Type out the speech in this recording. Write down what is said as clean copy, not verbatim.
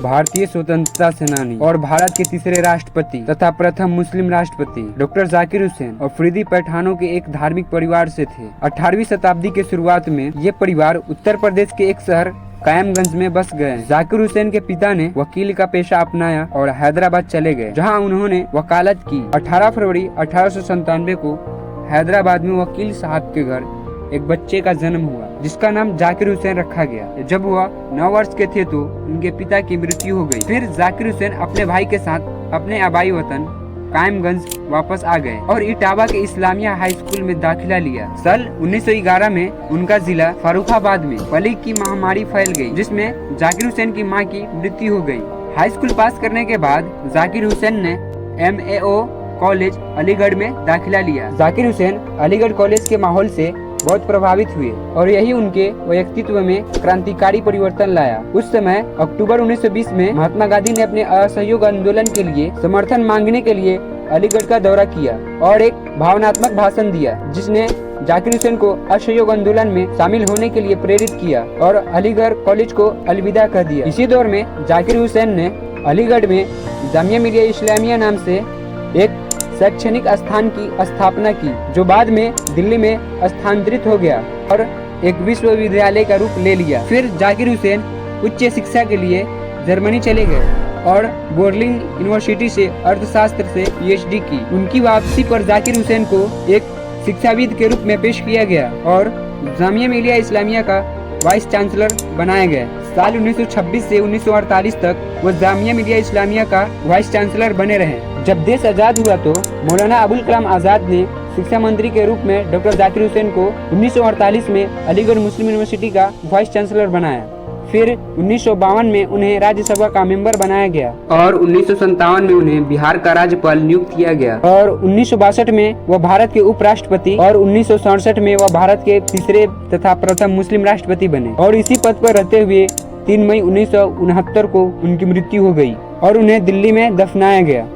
भारतीय स्वतंत्रता सेनानी और भारत के तीसरे राष्ट्रपति तथा प्रथम मुस्लिम राष्ट्रपति डॉक्टर जाकिर हुसैन अफरीदी पठानों के एक धार्मिक परिवार से थे। 18वीं शताब्दी के शुरुआत में ये परिवार उत्तर प्रदेश के एक शहर कायमगंज में बस गए। जाकिर हुसैन के पिता ने वकील का पेशा अपनाया और हैदराबाद चले गए, जहां उन्होंने वकालत की। 18 फरवरी 1897 को हैदराबाद में वकील साहब के घर एक बच्चे का जन्म हुआ, जिसका नाम जाकिर हुसैन रखा गया। जब वह 9 वर्ष के थे तो उनके पिता की मृत्यु हो गई। फिर जाकिर हुसैन अपने भाई के साथ अपने आबाई वतन कायमगंज वापस आ गए और इटावा के इस्लामिया हाई स्कूल में दाखिला लिया। साल 1911 में उनका जिला फर्रुखाबाद में प्लेग की महामारी फैल गई, जिसमें जाकिर हुसैन की मां की मृत्यु हो गई। हाई स्कूल पास करने के बाद जाकिर हुसैन ने MAO कॉलेज अलीगढ़ में दाखिला लिया। जाकिर हुसैन अलीगढ़ कॉलेज के माहौल से बहुत प्रभावित हुए और यही उनके व्यक्तित्व में क्रांतिकारी परिवर्तन लाया। उस समय अक्टूबर 1920 में महात्मा गांधी ने अपने असहयोग आंदोलन के लिए समर्थन मांगने के लिए अलीगढ़ का दौरा किया और एक भावनात्मक भाषण दिया, जिसने जाकिर हुसैन को असहयोग आंदोलन में शामिल होने के लिए प्रेरित किया और अलीगढ़ कॉलेज को अलविदा कर दिया। इसी दौर में जाकिर हुसैन ने अलीगढ़ में जामिया मिलिया इस्लामिया नाम से एक शैक्षणिक स्थान की स्थापना की, जो बाद में दिल्ली में स्थानांतरित हो गया और एक विश्वविद्यालय का रूप ले लिया। फिर जाकिर हुसैन उच्च शिक्षा के लिए जर्मनी चले गए और बोर्लिंग यूनिवर्सिटी से अर्थशास्त्र से PhD की। उनकी वापसी पर जाकिर हुसैन को एक शिक्षाविद के रूप में पेश किया गया और जामिया मिलिया इस्लामिया का वाइस चांसलर बनाया गया। साल 1926 से 1948 तक वो जामिया मिलिया इस्लामिया का वाइस चांसलर बने रहे। जब देश आजाद हुआ तो मौलाना अबुल कलाम आजाद ने शिक्षा मंत्री के रूप में डॉक्टर जाकिर हुसैन को 1948 में अलीगढ़ मुस्लिम यूनिवर्सिटी का वाइस चांसलर बनाया। फिर 1952 में उन्हें राज्यसभा का मेंबर बनाया गया और 1957 में उन्हें बिहार का राज्यपाल नियुक्त किया गया और 1962 में वह भारत के उपराष्ट्रपति और 1967 में वह भारत के तीसरे तथा प्रथम मुस्लिम राष्ट्रपति बने और इसी पद पर रहते हुए 3 मई 1969 को उनकी मृत्यु हो गई और उन्हें दिल्ली में दफनाया गया।